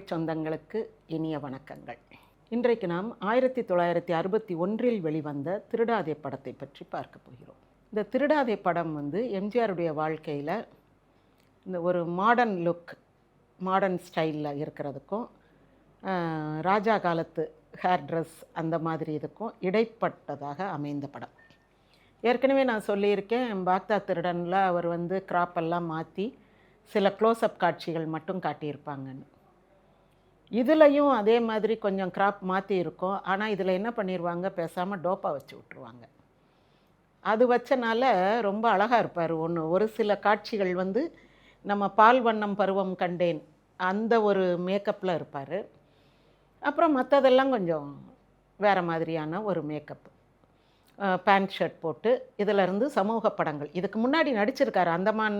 தமிழ் சொந்தங்களுக்கு இனிய வணக்கங்கள். இன்றைக்கு நாம் 1961 வெளிவந்த திருடாதே படத்தை பற்றி பார்க்க போகிறோம். இந்த திருடாதே படம் எம்ஜிஆருடைய வாழ்க்கையில் இந்த ஒரு மாடர்ன் லுக், மாடர்ன் ஸ்டைலில் இருக்கிறதுக்கும் ராஜா காலத்து ஹேர் ட்ரெஸ் அந்த மாதிரி இதுக்கும் இடைப்பட்டதாக அமைந்த படம். ஏற்கனவே நான் சொல்லியிருக்கேன், பாக்தா திருடனில் அவர் கிராப்பெல்லாம் மாற்றி சில க்ளோஸ்அப் காட்சிகள் மட்டும் காட்டியிருப்பாங்கன்னு. இதுலேயும் அதே மாதிரி கொஞ்சம் கிராப் மாற்றி இருக்கும். ஆனால் இதில் என்ன பண்ணிடுவாங்க, பேசாமல் டோப்பா வச்சு விட்ருவாங்க. அது வச்சனால ரொம்ப அழகாக இருப்பார். ஒரு சில காட்சிகள் நம்ம பால் வண்ணம் பருவம் கண்டேன் அந்த ஒரு மேக்கப்பில் இருப்பார். அப்புறம் மற்றதெல்லாம் கொஞ்சம் வேறு மாதிரியான ஒரு மேக்கப், பேண்ட் ஷர்ட் போட்டு. இதிலேருந்து சமூக படங்கள் இதுக்கு முன்னாடி நடிச்சிருக்காரு. அந்தமான்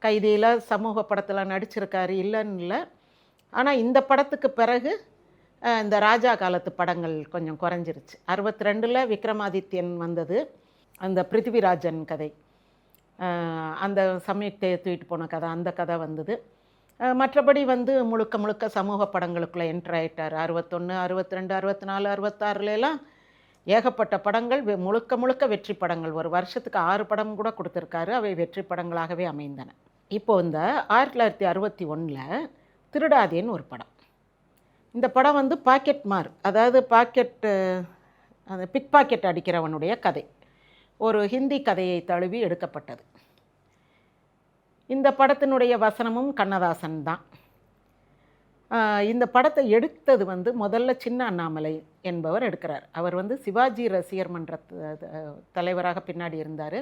கைதியில் சமூக படத்தில் நடிச்சிருக்காரு, இல்லைன்னு இல்லை. ஆனால் இந்த படத்துக்கு பிறகு இந்த ராஜா காலத்து படங்கள் கொஞ்சம் குறைஞ்சிருச்சு. 62 விக்ரமாதித்யன் வந்தது, அந்த பிருத்திவிராஜன் கதை, அந்த சமயத்தை தூக்கிட்டு போன கதை, அந்த கதை வந்தது. மற்றபடி முழுக்க முழுக்க சமூக படங்களுக்குள்ளே என்ட்ரு ஆகிட்டார். 61, 62, 64, 66 ஏகப்பட்ட படங்கள், முழுக்க முழுக்க வெற்றி படங்கள். ஒரு வருஷத்துக்கு 6 படம் கூட கொடுத்துருக்காரு. அவை வெற்றி படங்களாகவே அமைந்தன. இப்போது இந்த 1961 திருடாதேன்னு ஒரு படம். இந்த படம் பாக்கெட் மார், அதாவது அந்த பிக் பாக்கெட் அடிக்கிறவனுடைய கதை, ஒரு ஹிந்தி கதையை தழுவி எடுக்கப்பட்டது. இந்த படத்தினுடைய வசனமும் கண்ணதாசன் தான். இந்த படத்தை எடுத்தது முதல்ல சின்ன அண்ணாமலை என்பவர் எடுக்கிறார். அவர் சிவாஜி ரசிகர் மன்ற தலைவராக பின்னாடி இருந்தார்.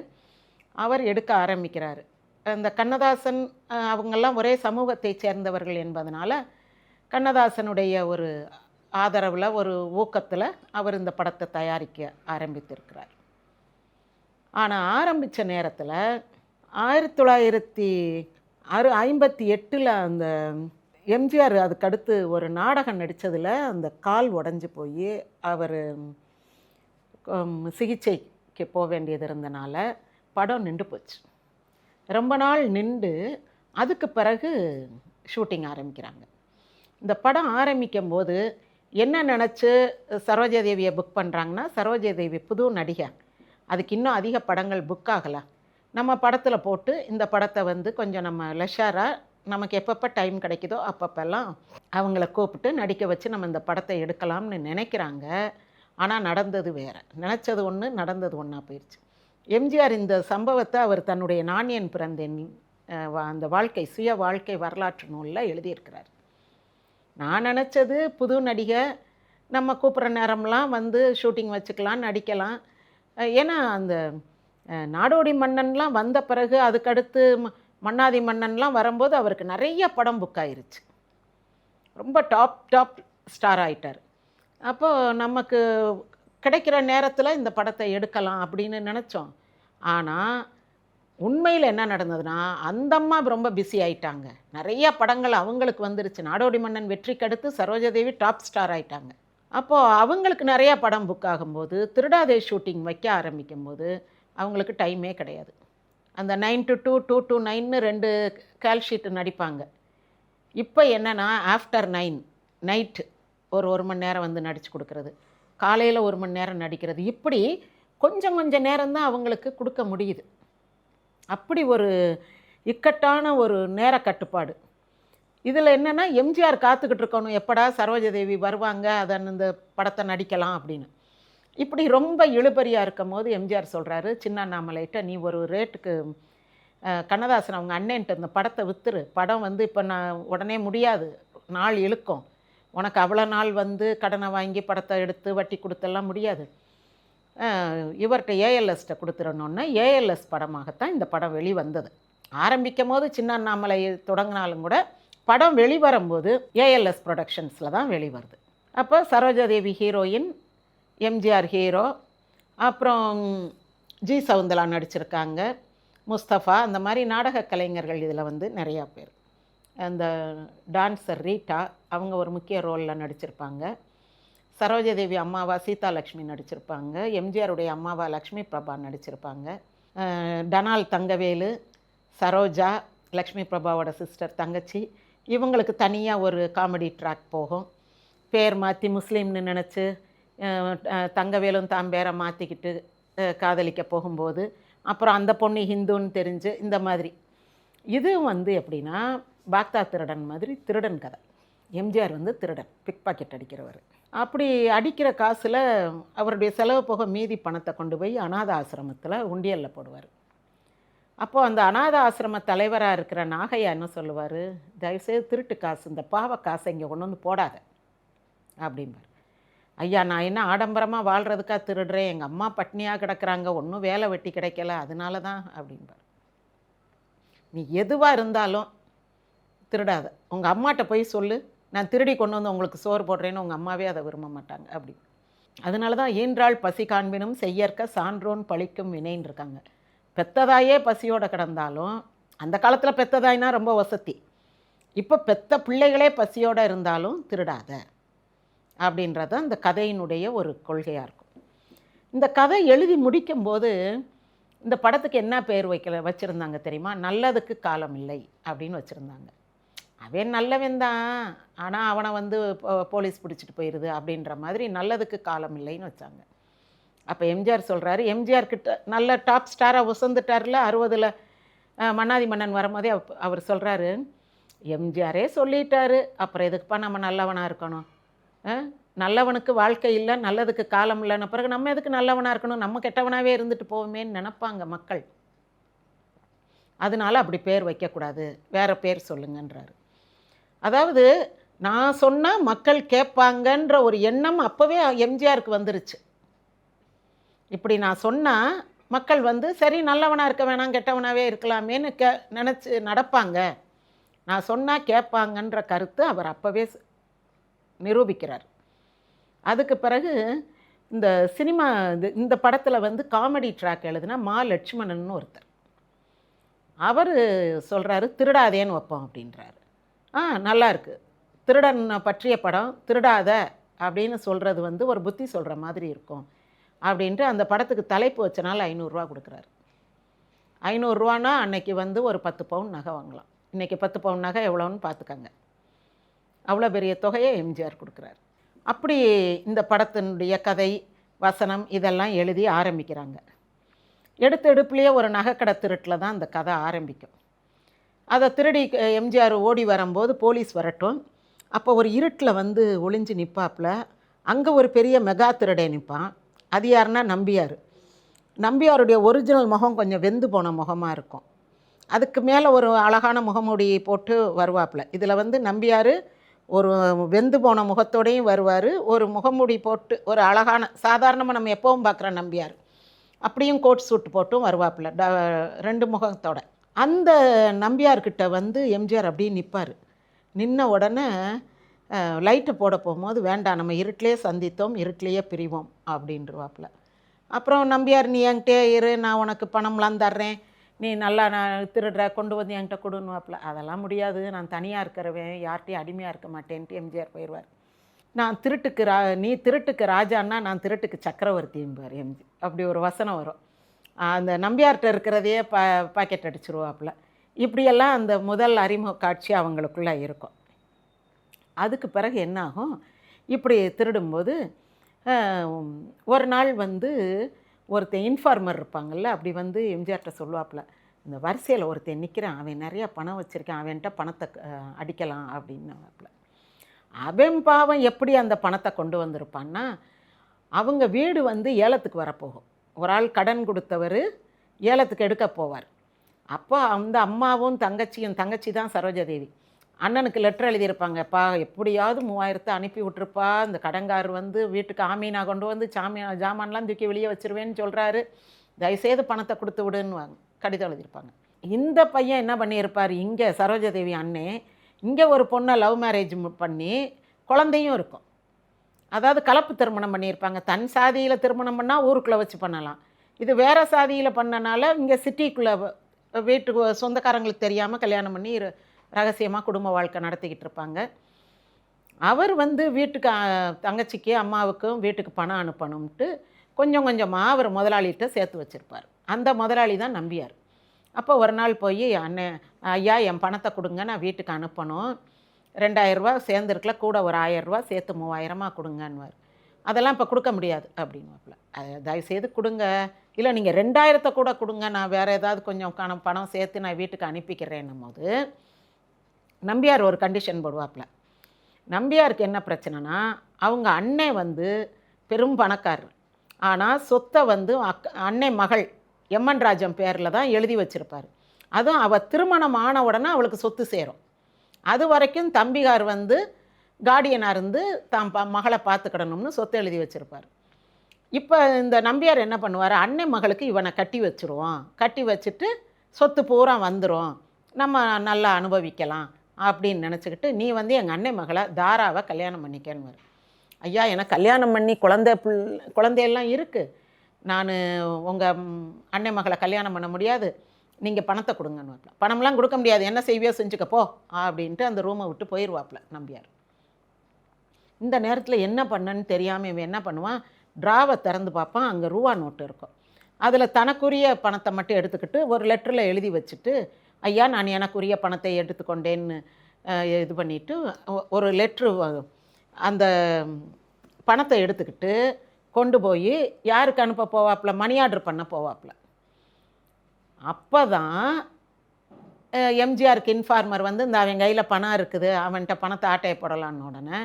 அவர் எடுக்க ஆரம்பிக்கிறார். இந்த கண்ணதாசன் அவங்கெல்லாம் ஒரே சமூகத்தை சேர்ந்தவர்கள் என்பதனால கண்ணதாசனுடைய ஒரு ஆதரவில், ஒரு ஊக்கத்தில் அவர் இந்த படத்தை தயாரிக்க ஆரம்பித்திருக்கிறார். ஆனால் ஆரம்பித்த நேரத்தில் 1958 அந்த எம்ஜிஆர் அதுக்கடுத்து ஒரு நாடகம் நடித்ததில் அந்த கால் உடஞ்சி போய் அவர் சிகிச்சைக்கு போக வேண்டியது இருந்தனால படம் நின்று போச்சு. ரொம்ப நாள் நின்று அதுக்கு பிறகு ஷூட்டிங் ஆரம்பிக்கிறாங்க. இந்த படம் ஆரம்பிக்கும் போது என்ன நினச்சி சரோஜாதேவியை புக் பண்ணுறாங்கன்னா, சரோஜாதேவி புது நடிகை, அதுக்கு இன்னும் அதிக படங்கள் புக் ஆகலை, நம்ம படத்தில் போட்டு இந்த படத்தை கொஞ்சம் நம்ம லெஷராக நமக்கு எப்பப்போ டைம் கிடைக்குதோ அப்பப்பெல்லாம் அவங்கள கூப்பிட்டு நடிக்க வச்சு நம்ம இந்த படத்தை எடுக்கலாம்னு நினைக்கிறாங்க. ஆனால் நடந்தது வேறு. நினச்சது ஒன்று, நடந்தது ஒன்றா போயிடுச்சு. எம்ஜிஆர் இந்த சம்பவத்தை அவர் தன்னுடைய நானியன் பிறந்தேன் அந்த சுய வாழ்க்கை வரலாற்று நூலில் எழுதியிருக்கிறார். நான் நினச்சது புது நடிகை, நம்ம கூப்பிட்ற நேரம்லாம் ஷூட்டிங் வச்சுக்கலாம், நடிக்கலாம். ஏன்னா அந்த நாடோடி மன்னன்லாம் வந்த பிறகு அதுக்கடுத்து மன்னாதி மன்னன்லாம் வரும்போது அவருக்கு நிறைய படம் புக் ஆயிருச்சு. ரொம்ப டாப் ஸ்டார் ஆகிட்டார். அப்போது நமக்கு கிடைக்கிற நேரத்தில் இந்த படத்தை எடுக்கலாம் அப்படின்னு நினச்சோம். ஆனால் உண்மையில் என்ன நடந்ததுன்னா, அந்தம்மா ரொம்ப பிஸி ஆகிட்டாங்க. நிறைய படங்கள் அவங்களுக்கு வந்துருச்சு. நாடோடி மன்னன் வெற்றிக்கு அடுத்து சரோஜாதேவி டாப் ஸ்டார் ஆகிட்டாங்க. அப்போது அவங்களுக்கு நிறையா படம் புக் ஆகும்போது திருடாதே ஷூட்டிங் வைக்க ஆரம்பிக்கும்போது அவங்களுக்கு டைமே கிடையாது. அந்த 9 to 2, 2 to 9 2 கால் ஷீட்டு நடிப்பாங்க. இப்போ என்னென்னா ஆஃப்டர் 9 நைட்டு ஒரு மணி நேரம் நடித்து கொடுக்கறது, காலையில் 1 மணி நேரம் நடிக்கிறது, இப்படி கொஞ்சம் நேரம்தான் அவங்களுக்கு கொடுக்க முடியுது. அப்படி ஒரு இக்கட்டான ஒரு நேர கட்டுப்பாடு. இதில் என்னென்னா எம்ஜிஆர் காத்துக்கிட்டு இருக்கணும், எப்படா சரோஜாதேவி வருவாங்க, இந்த படத்தை நடிக்கலாம் அப்படின்னு. இப்படி ரொம்ப இழுபறியாக இருக்கும் போது எம்ஜிஆர் சொல்கிறாரு சின்ன அண்ணாமலைகிட்ட, நீ ஒரு ரேட்டுக்கு கண்ணதாசன் அவங்க அண்ணன்ட்டு இந்த படத்தை விற்றுரு, படம் இப்போ நான் உடனே முடியாது, நாள் இழுக்கும், உனக்கு அவ்வளோ நாள் கடனை வாங்கி படத்தை எடுத்து வட்டி கொடுத்தெல்லாம் முடியாது, இவர்கிட்ட ஏஎல்எஸ்கிட்ட கொடுத்துடணுன்னா ஏஎல்எஸ் படமாகத்தான் இந்த படம் வெளிவந்தது. ஆரம்பிக்கும் போது சின்ன அண்ணாமலை தொடங்கினாலும் கூட படம் வெளிவரும்போது ஏஎல்எஸ் ப்ரொடக்ஷன்ஸில் தான் வெளிவருது. அப்போ சரோஜாதேவி ஹீரோயின், எம்ஜிஆர் ஹீரோ, அப்புறம் ஜி சவுந்தலா நடிச்சிருக்காங்க, முஸ்தஃபா, அந்த மாதிரி நாடக கலைஞர்கள் இதில் நிறையா பேர். அந்த டான்ஸர் ரீட்டா அவங்க ஒரு முக்கிய ரோலில் நடிச்சிருப்பாங்க. சரோஜாதேவி அம்மாவா சீதாலக்ஷ்மி நடிச்சிருப்பாங்க. எம்ஜிஆருடைய அம்மாவா லக்ஷ்மி பிரபா நடிச்சிருப்பாங்க. டனால் தங்கவேலு, சரோஜா, லக்ஷ்மி பிரபாவோட சிஸ்டர் தங்கச்சி, இவங்களுக்கு தனியாக ஒரு காமெடி ட்ராக் போகும். பேர் மாற்றி முஸ்லீம்னு நினச்சி தங்கவேலும் தாம்பேரை மாற்றிக்கிட்டு காதலிக்க போகும்போது, அப்புறம் அந்த பொண்ணு ஹிந்துன்னு தெரிஞ்சு இந்த மாதிரி. இது வந்து எப்படின்னா பாக்தா திருடன் மாதிரி திருடன் கதை. எம்ஜிஆர் வந்து திருடன், பிக் பாக்கெட் அடிக்கிறவர். அப்படி அடிக்கிற காசில் அவருடைய செலவு போக மீதி பணத்தை கொண்டு போய் அநாத ஆசிரமத்தில் உண்டியலில் போடுவார். அப்போது அந்த அநாத ஆசிரம தலைவராக இருக்கிற நாகையா என்ன சொல்லுவார், தயவுசெய்து திருட்டு காசு, இந்த பாவ காசை இங்கே கொண்டு வந்து போடாத அப்படிம்பார். ஐயா, நான் என்ன ஆடம்பரமாக வாழ்கிறதுக்காக திருடுறேன், எங்கள் அம்மா பட்னியாக கிடக்கிறாங்க, ஒன்றும் வேலை வெட்டி கிடைக்கல, அதனால தான் அப்படிம்பார். நீ எதுவாக இருந்தாலும் திருடாத, உங்கள் அம்மாட்ட போய் சொல்லு, நான் திருடி கொண்டு வந்து உங்களுக்கு சோறு போடுறேன்னு உங்கள் அம்மாவே அதை விரும்ப மாட்டாங்க அப்படி. அதனால தான் ஈன்றாள் பசி காண்பினும் செய்யற்க சான்றோன் பழிக்கும் வினைன்னு இருக்காங்க. பெத்ததாயே பசியோடு கிடந்தாலும், அந்த காலத்தில் பெத்ததாய்னா ரொம்ப வசதி, இப்போ பெத்த பிள்ளைகளே பசியோடு இருந்தாலும் திருடாத அப்படின்றது அந்த கதையினுடைய ஒரு கொள்கையாக இருக்கும். இந்த கதை எழுதி முடிக்கும்போது இந்த படத்துக்கு என்ன பேர் வச்சுருந்தாங்க தெரியுமா? நல்லதுக்கு காலம் இல்லை அப்படின்னு வச்சுருந்தாங்க. அவன் நல்லவன் தான், ஆனால் அவனை வந்து போலீஸ் பிடிச்சிட்டு போயிடுது அப்படின்ற மாதிரி நல்லதுக்கு காலம் இல்லைன்னு வச்சாங்க. அப்போ எம்ஜிஆர் சொல்கிறாரு, எம்ஜிஆர் கிட்ட நல்ல டாப் ஸ்டாராக உசந்துட்டார்ல 60ல் மன்னாதி மன்னன் வரும்போதே அவர் சொல்கிறாரு, எம்ஜிஆரே சொல்லிட்டாரு, அப்புறம் எதுக்குப்பா நம்ம நல்லவனாக இருக்கணும், நல்லவனுக்கு வாழ்க்கை இல்லை, நல்லதுக்கு காலம் இல்லைன்ன பிறகு நம்ம எதுக்கு நல்லவனாக இருக்கணும், நம்ம கெட்டவனாகவே இருந்துட்டு போவோமேன்னு நினப்பாங்க மக்கள். அதனால அப்படி பேர் வைக்கக்கூடாது, வேறு பேர் சொல்லுங்கன்றாரு. அதாவது நான் சொன்னால் மக்கள் கேட்பாங்கன்ற ஒரு எண்ணம் அப்போவே எம்ஜிஆருக்கு வந்துருச்சு. இப்படி நான் சொன்னால் மக்கள் வந்து சரி நல்லவனாக இருக்க வேணாம், கெட்டவனாகவே இருக்கலாமேன்னு நினச்சி நடப்பாங்க, நான் சொன்னால் கேட்பாங்கன்ற கருத்து அவர் அப்போவே நிரூபிக்கிறார். அதுக்கு பிறகு இந்த சினிமா இந்த படத்தில் வந்து காமெடி ட்ராக் எழுதுனா மா லட்சுமணன் ஒருத்தர், அவர் சொல்கிறாரு திருடாதேன்னு வைப்போம் அப்படின்றாரு. நல்லா இருக்குது, திருடன் பற்றிய படம், திருடாத அப்படின்னு சொல்கிறது வந்து ஒரு புத்தி சொல்கிற மாதிரி இருக்கும் அப்படின்ட்டு அந்த படத்துக்கு தலைப்பு வச்சனால 500 கொடுக்குறாரு. 500 அன்னைக்கு வந்து ஒரு 10 பவுன் நகை வாங்கலாம். இன்றைக்கி 10 பவுன் நகை எவ்வளோன்னு பார்த்துக்கங்க. அவ்வளோ பெரிய தொகையை எம்ஜிஆர் கொடுக்குறாரு. அப்படி இந்த படத்தினுடைய கதை வசனம் இதெல்லாம் எழுதி ஆரம்பிக்கிறாங்க. எடுப்புலேயே ஒரு நகைக்கடை திருட்டில் தான் அந்த கதை ஆரம்பிக்கும். அதை திருடி எம்ஜிஆர் ஓடி வரும்போது போலீஸ் வரட்டும், அப்போ ஒரு இருட்டில் வந்து ஒளிஞ்சு நிற்பாப்புல, அங்கே ஒரு பெரிய மெகா திருடே நிற்பான். அது யாருன்னா நம்பியார். நம்பியாருடைய ஒரிஜினல் முகம் கொஞ்சம் வெந்து போன முகமாக இருக்கும், அதுக்கு மேலே ஒரு அழகான முகமூடி போட்டு வருவாப்புல. இதில் வந்து நம்பியார் ஒரு வெந்து போன முகத்தோடையும் வருவார், ஒரு முகமூடி போட்டு ஒரு அழகான சாதாரணமாக நம்ம எப்போவும் பார்க்குற நம்பியார் அப்படியும் கோட் சூட் போட்டும் வருவாப்புல, 2 முகத்தோட. அந்த நம்பியார்கிட்ட வந்து எம்ஜிஆர் அப்படியே நிற்பார். நின்ன உடனே லைட்டு போட போகும்போது, வேண்டாம் நம்ம இருட்டிலே சந்தித்தோம், இருட்டிலேயே பிரிவோம் அப்படின்றவாப்புல. அப்புறம் நம்பியார், நீ என்கிட்டே இரு, நான் உனக்கு பணம்லாம் தர்றேன், நீ நல்லா நான் திருடுற கொண்டு வந்து என்கிட்ட கொடுன்னுவாப்புல. அதெல்லாம் முடியாது, நான் தனியாக இருக்கிறவன், யார்கிட்டையும் அடிமையாக இருக்க மாட்டேன்ட்டு எம்ஜிஆர் போயிடுவார். நான் திருட்டுக்கு நீ திருட்டுக்கு ராஜான்னா நான் திருட்டுக்கு சக்கரவர்த்திம்பார் எம்ஜி. அப்படி ஒரு வசனம் வரும். அந்த நம்பியார்கிட்ட இருக்கிறதையே பாக்கெட் அடிச்சிருவாப்புல. இப்படியெல்லாம் அந்த முதல் அறிமுக காட்சி அவங்களுக்குள்ளே இருக்கும். அதுக்கு பிறகு என்னாகும், இப்படி திருடும்போது ஒரு நாள் வந்து ஒருத்தன் இன்ஃபார்மர் இருப்பாங்கள்ல, அப்படி வந்து எம்ஜிஆர்கிட்ட சொல்லுவாப்புல, இந்த வரிசையில் ஒருத்தன் நிற்கிறான், அவன் நிறையா பணம் வச்சுருக்கான், அவன்கிட்ட பணத்தை அடிக்கலாம் அப்படின்னாப்புல. அவன் பாவம் எப்படி அந்த பணத்தை கொண்டு வந்திருப்பான்னா, அவங்க வீடு வந்து ஏலத்துக்கு வரப்போகும். ஒரு ஆள் கடன் கொடுத்தவர் ஏலத்துக்கு எடுக்க போவார். அப்போ அந்த அம்மாவும் தங்கச்சியும், தங்கச்சி தான் சரோஜாதேவி, அண்ணனுக்கு லெட்டர் எழுதியிருப்பாங்கப்பா, எப்படியாவது 3000 அனுப்பி விட்டுருப்பா, இந்த கடங்கார் வந்து வீட்டுக்கு ஆமீனா கொண்டு வந்து ஜாமான்லாம் தூக்கி வெளியே வச்சுருவேன்னு சொல்கிறாரு, தயவுசெய்து பணத்தை கொடுத்து விடுன்னு கடிதம் எழுதியிருப்பாங்க. இந்த பையன் என்ன பண்ணியிருப்பார், இங்கே சரோஜாதேவி அண்ணே இங்கே ஒரு பொண்ணை லவ் மேரேஜ் பண்ணி குழந்தையும் இருக்கும். அதாவது கலப்பு திருமணம் பண்ணியிருப்பாங்க. தன் சாதியில் திருமணம் பண்ணால் ஊருக்குள்ளே வச்சு பண்ணலாம், இது வேறு சாதியில் பண்ணனால இங்கே சிட்டிக்குள்ளே வீட்டுக்கு சொந்தக்காரங்களுக்கு தெரியாமல் கல்யாணம் பண்ணி ரகசியமாக குடும்ப வாழ்க்கை நடத்திக்கிட்டு இருப்பாங்க. அவர் வந்து வீட்டுக்கு தங்கச்சிக்கு அம்மாவுக்கும் வீட்டுக்கு பணம் அனுப்பணும்ட்டு கொஞ்சம் கொஞ்சமாக அவர் முதலாளிகிட்ட சேர்த்து வச்சுருப்பார். அந்த முதலாளி தான் நம்பியார். அப்போ ஒரு நாள் போய், அண்ணன் ஐயா என் பணத்தை கொடுங்க, நான் வீட்டுக்கு அனுப்பணும், ரூ. 2000 சேர்ந்துருக்கல, கூட ஒரு ரூ. 1000 சேர்த்து 3000 கொடுங்கன்னுவார். அதெல்லாம் இப்போ கொடுக்க முடியாது அப்படின்வாப்புல. தயவுசெய்து கொடுங்க, இல்லை நீங்கள் 2000 கூட கொடுங்க, நான் வேறு ஏதாவது கொஞ்சம் பணம் சேர்த்து நான் வீட்டுக்கு அனுப்பிக்கிறேன்னும் போது நம்பியார் ஒரு கண்டிஷன் போடுவாப்புல. நம்பியாருக்கு என்ன பிரச்சனைனா, அவங்க அண்ணே வந்து பெரும் பணக்காரர். ஆனால் சொத்தை வந்து அன்னை மகள் எம்என் ராஜம் பேரில் தான் எழுதி வச்சுருப்பார். அதுவும் அவள் திருமணம் ஆன உடனே அவளுக்கு சொத்து சேரும். அது வரைக்கும் தம்பிகார் வந்து கார்டியனாக இருந்து தான் மகளை பார்த்துக்கிடணும்னு சொத்து எழுதி வச்சுருப்பார். இப்போ இந்த நம்பியார் என்ன பண்ணுவார், அன்னை மகளுக்கு இவனை கட்டி வச்சுருவோம், கட்டி வச்சுட்டு சொத்து பூரா வந்துடும், நம்ம நல்லா அனுபவிக்கலாம் அப்படின்னு நினச்சிக்கிட்டு, நீ வந்து எங்கள் அன்னை மகளை தாராவை கல்யாணம் பண்ணிக்கன்னு. ஐயா, எனக்கு கல்யாணம் பண்ணி குழந்தையெல்லாம் இருக்குது, நான் உங்கள் அன்னை மகளை கல்யாணம் பண்ண முடியாது, நீங்கள் பணத்தை கொடுங்கன்னு. பணம்லாம் கொடுக்க முடியாது, என்ன செய்வியோ செஞ்சுக்கப்போ அப்படின்ட்டு அந்த ரூமை விட்டு போயிடுவாப்புல நம்பியார். இந்த நேரத்தில் என்ன பண்ணன்னு தெரியாமல் இவன் என்ன பண்ணுவான், ட்ராவை திறந்து பார்ப்பான், அங்கே ரூபா நோட்டு இருக்கும். அதில் தனக்குரிய பணத்தை மட்டும் எடுத்துக்கிட்டு ஒரு லெட்டரில் எழுதி வச்சுட்டு, ஐயா நான் எனக்குரிய பணத்தை எடுத்துக்கொண்டேன்னு இது பண்ணிவிட்டு ஒரு லெட்ரு அந்த பணத்தை எடுத்துக்கிட்டு கொண்டு போய் யாருக்கு அனுப்ப போவாப்புல, மணி ஆர்டர் பண்ண போவாப்புல. அப்போ தான் எம்ஜிஆருக்கு இன்ஃபார்மர் வந்து இந்த அவன் கையில் பணம் இருக்குது, அவன்கிட்ட பணத்தை ஆட்டையை போடலான்னு உடனே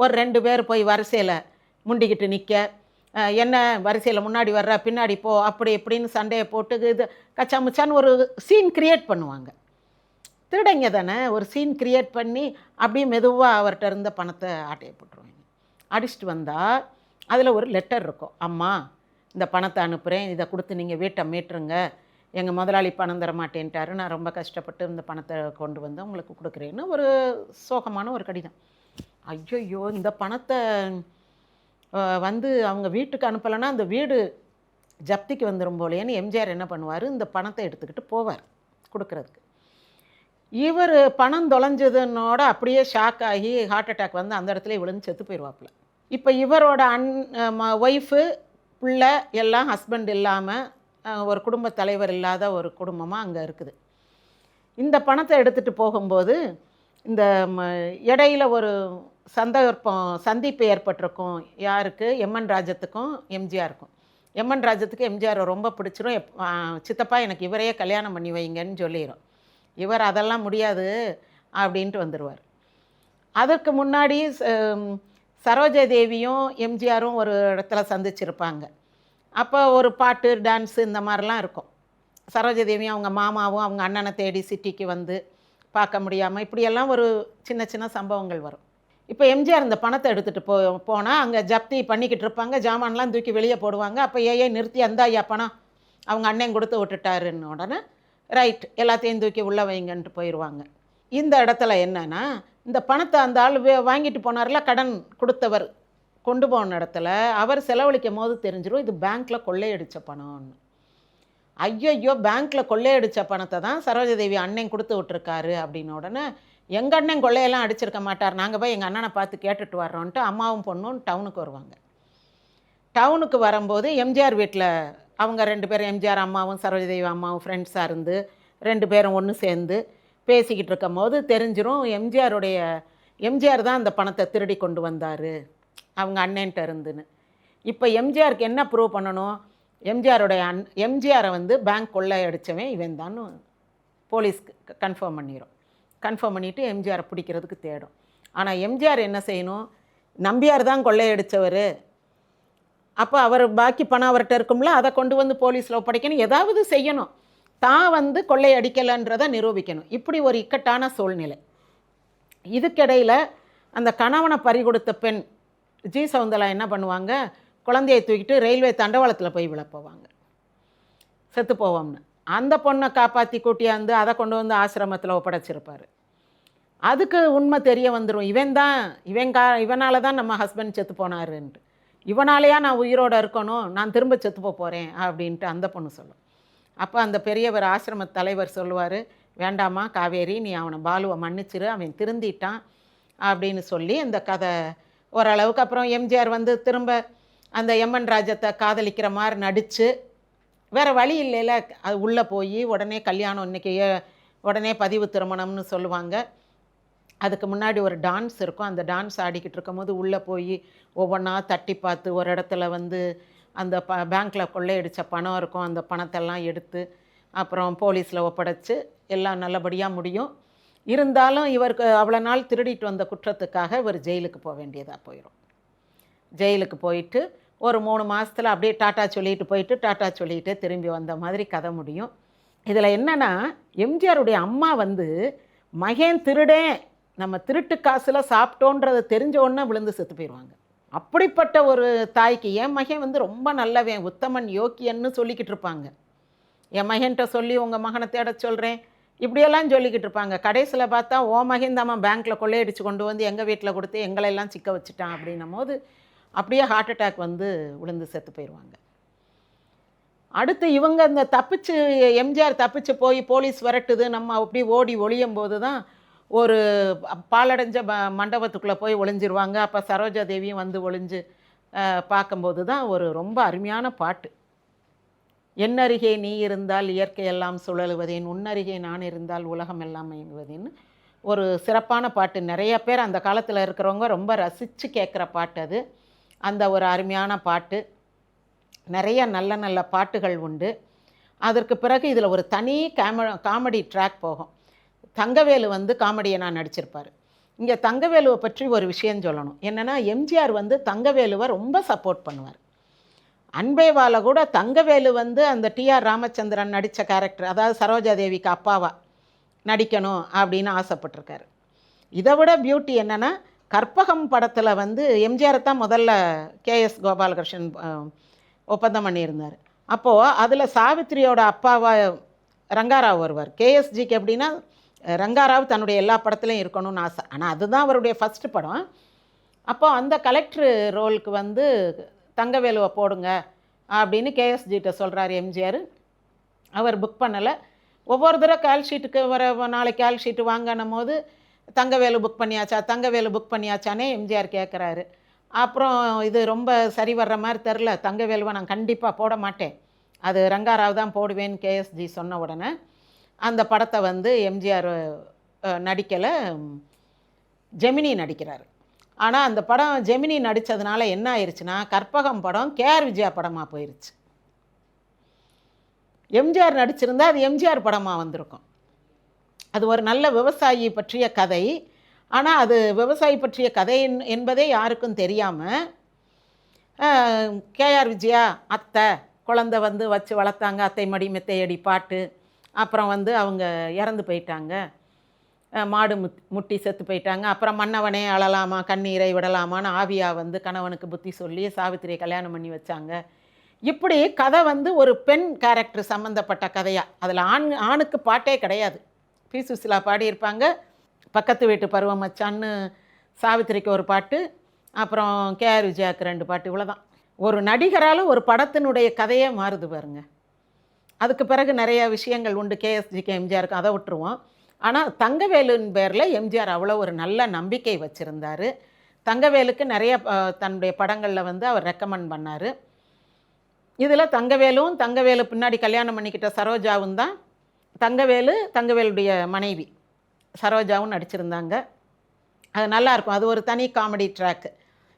ஒரு 2 பேர் போய் வரிசையில் முண்டிக்கிட்டு நிற்க, என்ன வரிசையில் முன்னாடி வர்ற பின்னாடி போ அப்படி இப்படின்னு சண்டையை போட்டு இது கச்சா முச்சான்னு ஒரு சீன் க்ரியேட் பண்ணுவாங்க. திருடைங்க தானே, ஒரு சீன் க்ரியேட் பண்ணி அப்படியே மெதுவாக அவர்கிட்ட இருந்த பணத்தை ஆட்டையை போட்டுருவாங்க. அடிச்சுட்டு வந்தால் அதில் ஒரு லெட்டர் இருக்கும், அம்மா இந்த பணத்தை அனுப்புகிறேன், இதை கொடுத்து நீங்கள் வீட்டை மீட்டுருங்க, எங்கள் முதலாளி பணம் தர மாட்டேன்ட்டாரு, நான் ரொம்ப கஷ்டப்பட்டு இந்த பணத்தை கொண்டு வந்து உங்களுக்கு கொடுக்குறேன்னு ஒரு சோகமான ஒரு கடிதம். ஐயோ, இந்த பணத்தை வந்து அவங்க வீட்டுக்கு அனுப்பலைன்னா அந்த வீடு ஜப்திக்கு வந்துடும் போலேன்னு எம்ஜிஆர் என்ன பண்ணுவார், இந்த பணத்தை எடுத்துக்கிட்டு போவார் கொடுக்குறதுக்கு. இவர் பணம் தொலைஞ்சதுன்னோட அப்படியே ஷாக் ஆகி ஹார்ட் அட்டாக் வந்து அந்த இடத்துல விழுந்து செத்து போயிடுவாப்புல. இப்போ இவரோட ஒய்ஃபு பிள்ளை எல்லாம் ஹஸ்பண்ட் இல்லாமல் ஒரு குடும்ப தலைவர் இல்லாத ஒரு குடும்பமாக அங்கே இருக்குது. இந்த பணத்தை எடுத்துகிட்டு போகும்போது இந்த இடையில ஒரு சந்திப்பு ஏற்பட்டிருக்கும். யாருக்கு, எம்என் ராஜத்துக்கும் எம்ஜிஆருக்கும். எம்என் ராஜத்துக்கு எம்ஜிஆரை ரொம்ப பிடிச்சிரும். சித்தப்பா எனக்கு இவரையே கல்யாணம் பண்ணி வைங்கன்னு சொல்லிடும். இவர் அதெல்லாம் முடியாது அப்படின்ட்டு வந்துடுவார். அதற்கு முன்னாடி சரோஜா தேவியும் எம்ஜிஆரும் ஒரு இடத்துல சந்திச்சிருப்பாங்க. அப்போ ஒரு பாட்டு டான்ஸு இந்த மாதிரிலாம் இருக்கும். சரோஜா தேவியும் அவங்க மாமாவும் அவங்க அண்ணனை தேடி சிட்டிக்கு வந்து பார்க்க முடியாமல் இப்படியெல்லாம் ஒரு சின்ன சின்ன சம்பவங்கள் வரும். இப்போ எம்ஜிஆர் இந்த பணத்தை எடுத்துகிட்டு போனால் அங்கே ஜப்தி பண்ணிக்கிட்டு இருப்பாங்க, ஜாமான்லாம் தூக்கி வெளியே போடுவாங்க. அப்போ நிறுத்தி அந்த ஐயா பணம் அவங்க அண்ணன் கொடுத்து விட்டுட்டாருன்னு உடனே ரைட் எல்லாத்தையும் தூக்கி உள்ளே வைங்கன்ட்டு போயிடுவாங்க. இந்த இடத்துல என்னென்னா, இந்த பணத்தை அந்த ஆள் வாங்கிட்டு போனார்ல, கடன் கொடுத்தவர் கொண்டு போன இடத்துல அவர் செலவழிக்கும் போது தெரிஞ்சிடும் இது பேங்க்கில் கொள்ளையடித்த பணம்னு. ஐயோ, பேங்க்கில் கொள்ளையடித்த பணத்தை தான் சரோஜாதேவி அண்ணன் கொடுத்து விட்டுருக்காரு அப்படின்னு உடனே, எங்கள் அண்ணன் கொள்ளையெல்லாம் அடிச்சிருக்க மாட்டார், நாங்கள் போய் எங்கள் அண்ணனை பார்த்து கேட்டுட்டு வர்றோன்ட்டு அம்மாவும் பொண்ணும் டவுனுக்கு வருவாங்க. டவுனுக்கு வரும்போது எம்ஜிஆர் வீட்டில் அவங்க 2 பேரும், எம்ஜிஆர் அம்மாவும் சரோஜாதேவி அம்மாவும் ஃப்ரெண்ட்ஸாக இருந்து 2 பேரும் ஒன்று சேர்ந்து பேசிக்கிட்டு இருக்கும் போது தெரிஞ்சிடும் எம்ஜிஆர் தான் அந்த பணத்தை திருடி கொண்டு வந்தார் அவங்க அண்ணன்ட்ட இருந்துன்னு. இப்போ எம்ஜிஆருக்கு என்ன ப்ரூவ் பண்ணணும், எம்ஜிஆரை வந்து பேங்க் கொள்ளை அடித்தவன் இவன் தான் போலீஸ்க்கு கன்ஃபார்ம் பண்ணிடும். கன்ஃபார்ம் பண்ணிவிட்டு எம்ஜிஆரை பிடிக்கிறதுக்கு தேடும். ஆனால் எம்ஜிஆர் என்ன செய்யணும், நம்பியார் தான் கொள்ளையடித்தவர், அப்போ அவர் பாக்கி பணம் அவர்கிட்ட இருக்கும்ல, அதை கொண்டு வந்து போலீஸில் ஒப்படைக்கணும், ஏதாவது செய்யணும், தான் வந்து கொள்ளை அடிக்கலைன்றதை நிரூபிக்கணும். இப்படி ஒரு இக்கட்டான சூழ்நிலை. இதுக்கிடையில் அந்த கணவனை பறிகொடுத்த பெண் ஜி சவுந்தலா என்ன பண்ணுவாங்க, குழந்தையை தூக்கிட்டு ரயில்வே தண்டவாளத்தில் போய் விழப்போவாங்க, செத்து போவோம்னு. அந்த பொண்ணை காப்பாற்றி கூட்டியாந்து அதை கொண்டு வந்து ஆசிரமத்தில் ஒப்படைச்சிருப்பார். அதுக்கு உண்மை தெரிய வந்துடும், இவனால தான் நம்ம ஹஸ்பண்ட் செத்து போனாருன்ட்டு. இவனாலேயா நான் உயிரோடு இருக்கணும், நான் திரும்ப செத்து போகிறேன் அப்படின்ட்டு அந்த பொண்ணு சொல்லும். அப்போ அந்த பெரியவர் ஆசிரம தலைவர் சொல்லுவார், வேண்டாமா காவேரி, நீ அவனை பாலுவை மன்னிச்சிரு, அவன் திருந்திட்டான் அப்படின்னு சொல்லி அந்த கதை ஓரளவுக்கு. அப்புறம் எம்ஜிஆர் வந்து திரும்ப அந்த எம்என் ராஜத்தை காதலிக்கிற மாதிரி நடித்து, வேறு வழி இல்லைல்ல, அது உள்ளே போய் உடனே கல்யாணம், இன்றைக்கி உடனே பதிவு திருமணம்னு சொல்லுவாங்க. அதுக்கு முன்னாடி ஒரு டான்ஸ் இருக்கும். அந்த டான்ஸ் ஆடிக்கிட்டு இருக்கும்போது உள்ளே போய் ஒவ்வொன்றா தட்டி பார்த்து ஒரு இடத்துல வந்து அந்த பேங்க்கில் கொள்ளையடித்த பணம் இருக்கும். அந்த பணத்தெல்லாம் எடுத்து அப்புறம் போலீஸில் ஒப்படைச்சு எல்லாம் நல்லபடியாக முடியும். இருந்தாலும் இவருக்கு அவ்வளோ நாள் திருடிட்டு வந்த குற்றத்துக்காக இவர் ஜெயிலுக்கு போக வேண்டியதாக போயிடும். ஜெயிலுக்கு போயிட்டு ஒரு 3 மாதத்தில் அப்படியே டாட்டா சொல்லிட்டு போயிட்டு டாட்டா சொல்லிகிட்டே திரும்பி வந்த மாதிரி கதை முடியும். இதில் என்னென்னா, எம்ஜிஆருடைய அம்மா வந்து மகன் திருடேன், நம்ம திருட்டு காசில் சாப்பிட்டோன்றதை தெரிஞ்ச உடனே விழுந்து செத்து போயிடுவாங்க. அப்படிப்பட்ட ஒரு தாய்க்கு என் மகன் வந்து ரொம்ப நல்லவன், உத்தமன், யோக்கியன்னு சொல்லிக்கிட்டு இருப்பாங்க. என் மகன்கிட்ட சொல்லி உங்கள் மகனை தேட சொல்கிறேன் இப்படியெல்லாம் சொல்லிக்கிட்டு இருப்பாங்க. கடைசியில் பார்த்தா ஓ மகன் தான் பேங்க்கில் கொள்ளையடிச்சு கொண்டு வந்து எங்கள் வீட்டில் கொடுத்து எங்களெல்லாம் சிக்க வச்சுட்டான் அப்படின்னும் போது அப்படியே ஹார்ட் அட்டாக் வந்து விழுந்து செத்து போயிடுவாங்க. அடுத்து இவங்க இந்த தப்பிச்சு எம்ஜிஆர் தப்பிச்சு போய் போலீஸ் விரட்டுது, நம்ம அப்படி ஓடி ஒளியும் போது தான் ஒரு பாலடைஞ்ச மண்டபத்துக்குள்ளே போய் ஒளிஞ்சிருவாங்க. அப்போ சரோஜா தேவியும் வந்து ஒளிஞ்சு பார்க்கும்போது தான் ஒரு ரொம்ப அருமையான பாட்டு. என்னருகே நீ இருந்தால் இயற்கையெல்லாம் சுழலுவதேன், உன்னருகே நான் இருந்தால் உலகம் எல்லாம் இயங்குவதேன்னு ஒரு சிறப்பான பாட்டு. நிறைய பேர் அந்த காலத்தில் இருக்கிறவங்க ரொம்ப ரசித்து கேட்குற பாட்டு அது. அந்த ஒரு அருமையான பாட்டு. நிறைய நல்ல நல்ல பாட்டுகள் உண்டு. அதற்கு பிறகு இதில் ஒரு தனி காமெடி ட்ராக் போகும். தங்கவேலு வந்து காமெடியனாக நடிச்சிருப்பார். இங்கே தங்கவேலுவை பற்றி ஒரு விஷயம் சொல்லணும். என்னென்னா, எம்ஜிஆர் வந்து தங்கவேலுவை ரொம்ப சப்போர்ட் பண்ணுவார். அன்பேவால கூட தங்கவேலு வந்து அந்த டிஆர் ராமச்சந்திரன் நடித்த கேரக்டர், அதாவது சரோஜா தேவிக்கு அப்பாவா நடிக்கணும் அப்படின்னு ஆசைப்பட்டிருக்காரு. இதை விட பியூட்டி என்னென்னா, கற்பகம் படத்தில் வந்து எம்ஜிஆரை தான் முதல்ல கேஎஸ் கோபாலகிருஷ்ணன் ஒப்பந்தம் பண்ணியிருந்தார். அப்போது அதில் சாவித்திரியோட அப்பாவா ரங்காராவ் வருவார். கேஎஸ்ஜிக்கு எப்படின்னா, ரங்காராவ் தன்னுடைய எல்லா படத்துலையும் இருக்கணும்னு ஆசை. ஆனால் அதுதான் அவருடைய ஃபஸ்ட்டு படம். அப்போது அந்த கலெக்டர் ரோலுக்கு வந்து தங்கவேலுவை போடுங்க அப்படின்னு கேஎஸ்ஜிகிட்ட சொல்கிறார் எம்ஜிஆர். அவர் புக் பண்ணலை. ஒவ்வொரு தடவை கால் ஷீட்டுக்கு வர நாளைக்கு கால் ஷீட்டு வாங்கணும் போது தங்கவேலு புக் பண்ணியாச்சா தங்கவேலு புக் பண்ணியாச்சானே எம்ஜிஆர் கேட்குறாரு. அப்புறம் இது ரொம்ப சரி வர்ற மாதிரி தெரில, தங்கவேலுவை நான் கண்டிப்பாக போட மாட்டேன், அது ரங்காராவ் தான் போடுவேன்னு கேஎஸ்ஜி சொன்ன உடனே அந்த படத்தை வந்து எம்ஜிஆர் நடிக்கலை, ஜெமினி நடிக்கிறார். ஆனால் அந்த படம் ஜெமினி நடித்ததுனால என்ன ஆயிடுச்சுன்னா, கற்பகம் படம் கேஆர் விஜயா படமாக போயிடுச்சு. எம்ஜிஆர் நடிச்சிருந்தால் அது எம்ஜிஆர் படமாக வந்திருக்கும். அது ஒரு நல்ல விவசாயி பற்றிய கதை. ஆனால் அது விவசாயி பற்றிய கதை என்பதே யாருக்கும் தெரியாமல் கேஆர் விஜயா அத்தை குழந்தை வந்து வச்சு வளர்த்தாங்க, அத்தை மடி மெத்தையடி பாட்டு. அப்புறம் வந்து அவங்க இறந்து போயிட்டாங்க, மாடு முட்டி செத்து போயிட்டாங்க. அப்புறம் மன்னவனே அழலாமா கண்ணீரை விடலாமான்னு ஆவியா வந்து கணவனுக்கு புத்தி சொல்லி சாவித்திரியை கல்யாணம் பண்ணி வச்சாங்க. இப்படி கதை வந்து ஒரு பெண் கேரக்டர் சம்மந்தப்பட்ட கதையாக. அதில் ஆணுக்கு பாட்டே கிடையாது. பி சுசிலா பாடியிருப்பாங்க. பக்கத்து வீட்டு பருவம் மச்சான்னு சாவித்திரிக்கு ஒரு பாட்டு, அப்புறம் கேஆர் விஜயாவுக்கு 2 பாட்டு, இவ்வளோதான். ஒரு நடிகரால் ஒரு படத்தினுடைய கதையே மாறுது பாருங்க. அதுக்கு பிறகு நிறைய விஷயங்கள் உண்டு கேஎஸ்ஜிக்கு எம்ஜிஆருக்கு, அதை விட்டுருவோம். ஆனால் தங்கவேலுன்னு பேரில் எம்ஜிஆர் அவ்வளோ ஒரு நல்ல நம்பிக்கை வச்சுருந்தார். தங்கவேலுக்கு நிறைய தன்னுடைய படங்களில் வந்து அவர் ரெக்கமெண்ட் பண்ணார். இதில் தங்கவேலு பின்னாடி கல்யாணம் பண்ணிக்கிட்ட சரோஜாவும் தான் தங்கவேலுடைய மனைவி சரோஜாவும் நடிச்சிருந்தாங்க. அது நல்லாயிருக்கும். அது ஒரு தனி காமெடி ட்ராக்கு.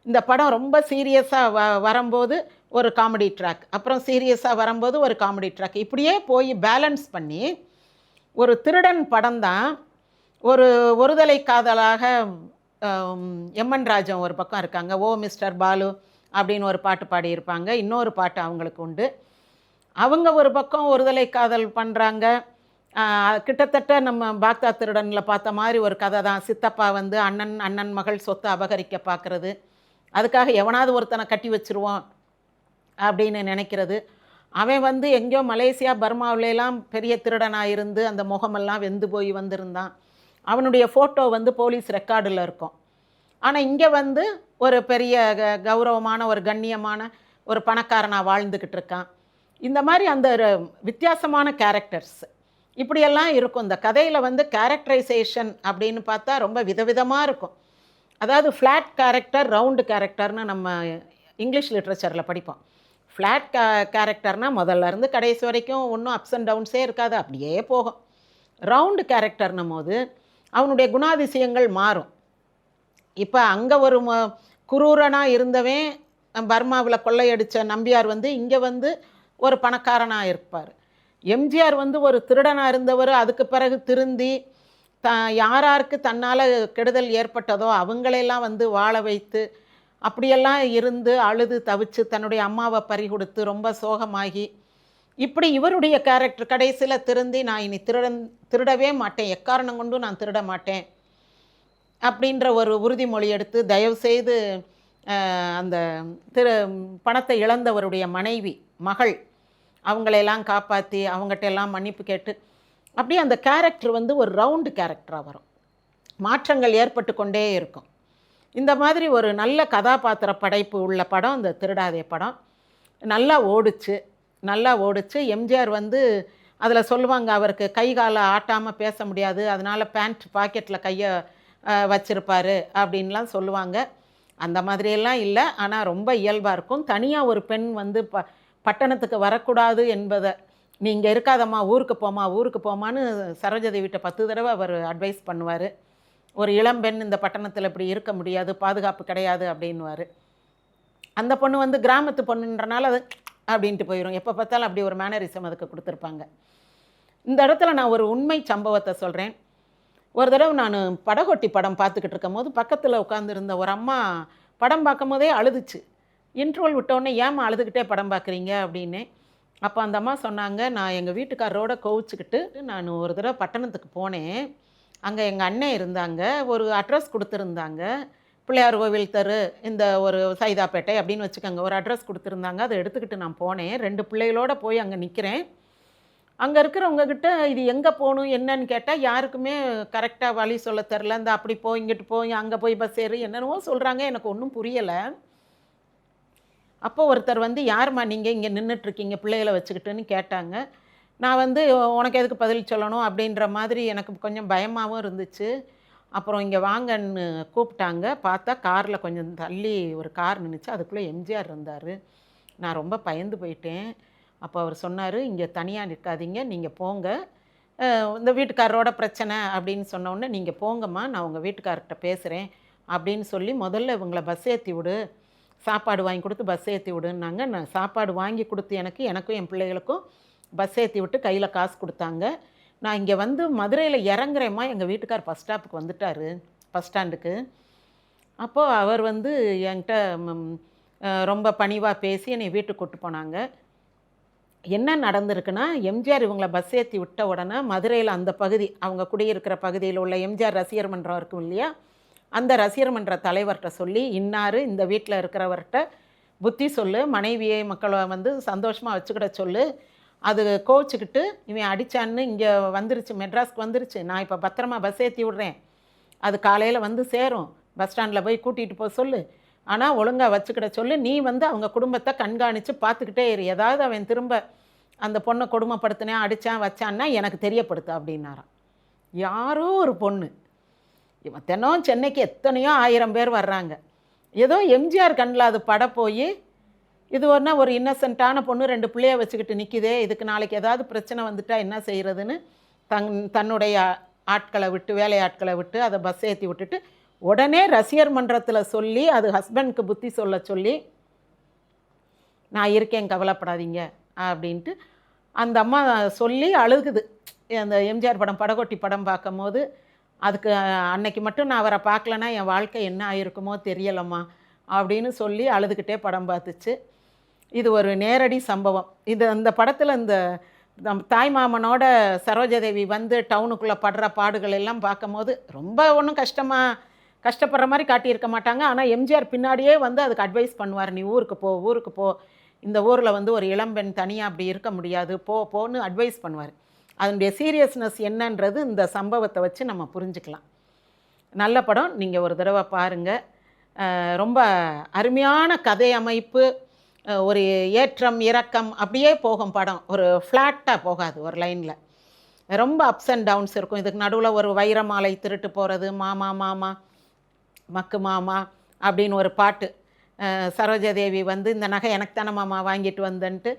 இந்த படம் ரொம்ப சீரியஸாக வரும்போது ஒரு காமெடி ட்ராக், அப்புறம் சீரியஸாக வரும்போது ஒரு காமெடி ட்ராக், இப்படியே போய் பேலன்ஸ் பண்ணி ஒரு திருடன் படம் தான். ஒருதலை காதலாக எம்என் ராஜன் ஒரு பக்கம் இருக்காங்க, ஓ மிஸ்டர் பாலு அப்படின்னு ஒரு பாட்டு பாடியிருப்பாங்க. இன்னொரு பாட்டு அவங்களுக்கு உண்டு. அவங்க ஒரு பக்கம் ஒருதலை காதல் பண்ணுறாங்க. கிட்டத்தட்ட நம்ம பாக்தா திருடனில் பார்த்த மாதிரி ஒரு கதை தான். சித்தப்பா வந்து அண்ணன் மகள் சொத்தை அபகரிக்க பார்க்குறது, அதுக்காக எவனாவது ஒருத்தனை கட்டி வச்சுருவோம் அப்படின்னு நினைக்கிறது. அவன் வந்து எங்கேயோ மலேசியா பர்மாவிலாம் பெரிய திருடனாக இருந்து அந்த முகமெல்லாம் வெந்து போய் வந்திருந்தான். அவனுடைய ஃபோட்டோ வந்து போலீஸ் ரெக்கார்டில் இருக்கும். ஆனால் இங்கே வந்து ஒரு பெரிய கௌரவமான ஒரு கண்ணியமான ஒரு பணக்காரனாக வாழ்ந்துக்கிட்டு இருக்கான். இந்த மாதிரி அந்த வித்தியாசமான கேரக்டர்ஸ் இப்படியெல்லாம் இருக்கும். இந்த கதையில் வந்து கேரக்டரைசேஷன் அப்படின்னு பார்த்தா ரொம்ப விதவிதமாக இருக்கும். அதாவது ஃப்ளாட் கேரக்டர், ரவுண்டு கேரக்டர்னு நம்ம இங்கிலீஷ் லிட்ரேச்சரில் படிப்போம். ஃப்ளாட் கேரக்டர்னால் முதல்ல இருந்து கடைசி வரைக்கும் ஒன்றும் அப்ஸ் அண்ட் டவுன்ஸே இருக்காது, அப்படியே போகும். ரவுண்டு கேரக்டர்னும் போது அவனுடைய குணாதிசயங்கள் மாறும். இப்போ அங்கே ஒரு குரூரனாக இருந்தவன் பர்மாவில் கொள்ளையடித்த நம்பியார் வந்து இங்கே வந்து ஒரு பணக்காரனாக இருப்பார். எம்ஜிஆர் வந்து ஒரு திருடனாக இருந்தவர், அதுக்கு பிறகு திருந்தி யாராருக்கு தன்னால் கெடுதல் ஏற்பட்டதோ அவங்களையெல்லாம் வந்து வாழ வைத்து அப்படியெல்லாம் இருந்து அழுது தவிச்சு தன்னுடைய அம்மாவை பறி கொடுத்து ரொம்ப சோகமாகி இப்படி இவருடைய கேரக்டர் கடைசியில் திருந்தி நான் இனி திருடவே மாட்டேன், எக்காரணம் கொண்டும் நான் திருட மாட்டேன் அப்படின்ற ஒரு உறுதிமொழி எடுத்து தயவுசெய்து அந்த பணத்தை இழந்தவருடைய மனைவி மகள் அவங்களையெல்லாம் காப்பாற்றி அவங்ககிட்ட எல்லாம் மன்னிப்பு கேட்டு அப்படியே அந்த கேரக்டர் வந்து ஒரு ரவுண்டு கேரக்டராக வரும். மாற்றங்கள் ஏற்பட்டு கொண்டே இருக்கும். இந்த மாதிரி ஒரு நல்ல கதாபாத்திர படைப்பு உள்ள படம் இந்த திருடாதே படம். நல்லா ஓடுச்சு. எம்ஜிஆர் வந்து அதில் சொல்லுவாங்க, அவருக்கு கை காலை ஆட்டாமல் பேச முடியாது, அதனால் பேண்ட் பாக்கெட்டில் கையை வச்சுருப்பார் அப்படின்லாம் சொல்லுவாங்க. அந்த மாதிரியெல்லாம் இல்லை, ஆனால் ரொம்ப இயல்பாக இருக்கும். தனியாக ஒரு பெண் வந்து பட்டணத்துக்கு வரக்கூடாது என்பதை, நீ இங்கே இருக்காதம்மா, ஊருக்கு போமான்னு சரோஜாதேவிட்ட 10 தடவை அவர் அட்வைஸ் பண்ணுவார். ஒரு இளம்பெண் இந்த பட்டணத்தில் இப்படி இருக்க முடியாது, பாதுகாப்பு கிடையாது அப்படின்வார். அந்த பொண்ணு வந்து கிராமத்து பொண்ணுன்றனால அது அப்படின்ட்டு போயிடும். எப்போ பார்த்தாலும் அப்படி ஒரு மேனரிசம் அதுக்கு கொடுத்துருப்பாங்க. இந்த இடத்துல நான் ஒரு உண்மை சம்பவத்தை சொல்கிறேன். ஒரு தடவை நான் படகோட்டி படம் பார்த்துக்கிட்டு இருக்கும் போது பக்கத்தில் உட்காந்துருந்த ஒரு அம்மா படம் பார்க்கும் போதே அழுதுச்சு. இன்ட்ரோல் விட்டோடனே ஏம்மா அழுதுகிட்டே படம் பார்க்குறீங்க அப்படின்னு. அப்போ அந்த அம்மா சொன்னாங்க, நான் எங்கள் வீட்டுக்காரரோட கோவிச்சுக்கிட்டு நான் ஒரு தடவை பட்டணத்துக்கு போனேன். அங்கே எங்கள் அண்ணன் இருந்தாங்க, ஒரு அட்ரஸ் கொடுத்துருந்தாங்க, பிள்ளையார் கோவில் தெரு, இந்த ஒரு சைதாப்பேட்டை அப்படின்னு வச்சுக்கோங்க, ஒரு அட்ரஸ் கொடுத்துருந்தாங்க. அதை எடுத்துக்கிட்டு நான் போனேன். 2 பிள்ளைகளோடு போய் அங்கே நிற்கிறேன். அங்கே இருக்கிறவங்கக்கிட்ட இது எங்கே போகணும் என்னன்னு கேட்டால் யாருக்குமே கரெக்டாக வழி சொல்ல தெரில. இந்த அப்படி போய் இங்கிட்டு போய் அங்கே போய் பஸ் ஏறி என்னென்னவோ சொல்கிறாங்க, எனக்கு ஒன்றும் புரியலை. அப்போ ஒருத்தர் வந்து, யாரும்மா நீங்கள் இங்கே நின்றுட்டுருக்கீங்க பிள்ளைகளை வச்சுக்கிட்டுன்னு கேட்டாங்க. நான் வந்து உனக்கு எதுக்கு பதில் சொல்லணும் அப்படின்ற மாதிரி எனக்கு கொஞ்சம் பயமாகவும் இருந்துச்சு. அப்புறம் இங்கே வாங்கன்னு கூப்பிட்டாங்க. பார்த்தா காரில் கொஞ்சம் தள்ளி ஒரு கார் நின்றுச்சு, அதுக்குள்ளே எம்ஜிஆர் இருந்தார். நான் ரொம்ப பயந்து போயிட்டேன். அப்போ அவர் சொன்னார், இங்கே தனியாக நிற்காதீங்க, நீங்கள் போங்க, இந்த வீட்டுக்காரரோட பிரச்சனை அப்படின்னு சொன்னோடனே நீங்கள் போங்கம்மா, நான் உங்கள் வீட்டுக்காரர்கிட்ட பேசுகிறேன் அப்படின்னு சொல்லி முதல்ல இவங்களை பஸ் ஏற்றி விடு, சாப்பாடு வாங்கி கொடுத்து பஸ் ஏற்றி விடுன்னாங்க. நான் சாப்பாடு வாங்கி கொடுத்து எனக்கும் என் பிள்ளைகளுக்கும் பஸ் ஏற்றி விட்டு கையில் காசு கொடுத்தாங்க. நான் இங்கே வந்து மதுரையில் இறங்குறேம்மா, எங்கள் வீட்டுக்கார் பஸ் ஸ்டாப்புக்கு வந்துட்டார், பஸ் ஸ்டாண்டுக்கு. அப்போது அவர் வந்து என்கிட்ட ரொம்ப பணிவாக பேசி என்னை வீட்டுக்கு கூப்பிட்டு போனாங்க. என்ன நடந்திருக்குன்னா, எம்ஜிஆர் இவங்களை பஸ் ஏற்றி விட்ட உடனே மதுரையில் அந்த பகுதி, அவங்க குடியிருக்கிற பகுதியில் உள்ள எம்ஜிஆர் ரசிகர் மன்றம் இருக்கும் இல்லையா, அந்த ரசிகர் மன்ற தலைவர்கிட்ட சொல்லி, இன்னார் இந்த வீட்டில் இருக்கிறவர்கிட்ட புத்தி சொல்லு, மனைவியை மக்களை வந்து சந்தோஷமாக வச்சுக்கிட சொல்லு, அது கோச்சிக்கிட்டு இவன் அடித்தான்னு இங்கே வந்துருச்சு, மெட்ராஸ்க்கு வந்துருச்சு, நான் இப்போ பத்திரமா பஸ் ஏற்றி விட்றேன், அது காலையில் வந்து சேரும், பஸ் ஸ்டாண்டில் போய் கூட்டிகிட்டு போக சொல்லு, ஆனால் ஒழுங்காக வச்சுக்கிட சொல்லு, நீ வந்து அவங்க குடும்பத்தை கண்காணித்து பார்த்துக்கிட்டே இரு, ஏதாவது அவன் திரும்ப அந்த பொண்ணை கொடுமைப்படுத்தினேன் அடித்தான் வச்சான்னா எனக்கு தெரியப்படுத்து அப்படின்னாராம். யாரோ ஒரு பொண்ணு, இவன் தினம் சென்னைக்கு எத்தனையோ 1000 பேர் வர்றாங்க, ஏதோ எம்ஜிஆர் கண்ணில் அது பட போய், இது ஒன்றா ஒரு இன்னசென்ட்டான பொண்ணு 2 பிள்ளைய வச்சுக்கிட்டு நிற்கிதே, இதுக்கு நாளைக்கு ஏதாவது பிரச்சனை வந்துட்டால் என்ன செய்கிறதுன்னு தன்னுடைய ஆட்களை விட்டு, வேலையாட்களை விட்டு அதை பஸ் ஏற்றி விட்டுட்டு உடனே ரசிகர் மன்றத்தில் சொல்லி, அது ஹஸ்பண்டுக்கு புத்தி சொல்ல சொல்லி, நான் இருக்கேன் கவலைப்படாதீங்க அப்படின்ட்டு அந்த அம்மா சொல்லி அழுகுது. அந்த எம்ஜிஆர் படம் படகோட்டி படம் பார்க்கும் போது, அதுக்கு அன்னைக்கு மட்டும் நான் அவரை பார்க்கலன்னா என் வாழ்க்கை என்ன ஆகிருக்குமோ தெரியலம்மா அப்படின்னு சொல்லி அழுதுகிட்டே படம் பார்த்துச்சு. இது ஒரு நேரடி சம்பவம். இது அந்த படத்தில் இந்த தாய்மாமனோட சரோஜாதேவி வந்து டவுனுக்குள்ளே படுற பாடுகள் எல்லாம் பார்க்கும்போது ரொம்ப ஒன்றும் கஷ்டப்படுற மாதிரி காட்டியிருக்க மாட்டாங்க. ஆனால் எம்ஜிஆர் பின்னாடியே வந்து அதுக்கு அட்வைஸ் பண்ணுவார், நீ ஊருக்கு போ, இந்த ஊரில் வந்து ஒரு இளம்பெண் தனியாக அப்படி இருக்க முடியாது, போன்னு அட்வைஸ் பண்ணுவார். அதனுடைய சீரியஸ்னஸ் என்னன்றது இந்த சம்பவத்தை வச்சு நம்ம புரிஞ்சுக்கலாம். நல்ல படம், நீங்கள் ஒரு தடவை பாருங்கள். ரொம்ப அருமையான கதை அமைப்பு, ஒரு ஏற்றம் இறக்கம் அப்படியே போகும் படம், ஒரு ஃப்ளாட்டாக போகாது, ஒரு லைனில் ரொம்ப அப்ஸ் அண்ட் டவுன்ஸ் இருக்கும். இதுக்கு நடுவில் ஒரு வைர மாலை திருட்டு போகிறது, மாமா மாமா மக்கு மாமா அப்படின்னு ஒரு பாட்டு, சரோஜாதேவி வந்து இந்த நகை எனக்கு தானே மாமா வாங்கிட்டு வந்தன்ட்டு,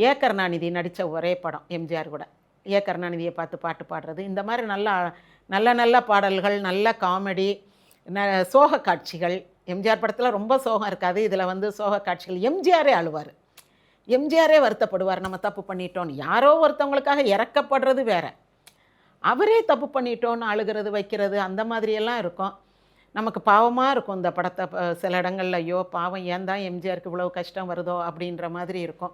ஏ கருணாநிதி நடித்த ஒரே படம் எம்ஜிஆர் கூட. ஏ கருணாநிதியை பார்த்து பாட்டு பாடுறது, இந்த மாதிரி நல்ல நல்ல பாடல்கள், நல்ல காமெடி, சோக காட்சிகள். எம்ஜிஆர் படத்தில் ரொம்ப சோகம் இருக்காது, இதில் வந்து சோக காட்சிகள். எம்ஜிஆரே அழுவார், எம்ஜிஆரே வருத்தப்படுவார், நம்ம தப்பு பண்ணிட்டோன்னு. யாரோ ஒருத்தவங்களுக்காக இறக்கப்படுறது வேற, அவரே தப்பு பண்ணிட்டோன்னு அழுகிறது வைக்கிறது அந்த மாதிரியெல்லாம் இருக்கும். நமக்கு பாவமாக இருக்கும் இந்த படத்தை சில இடங்கள்ல, ஐயோ பாவம் ஏன் தான் எம்ஜிஆருக்கு இவ்வளோ கஷ்டம் வருதோ அப்படின்ற மாதிரி இருக்கும்.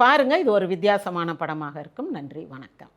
பாருங்கள், இது ஒரு வித்தியாசமான படமாக இருக்கும். நன்றி, வணக்கம்.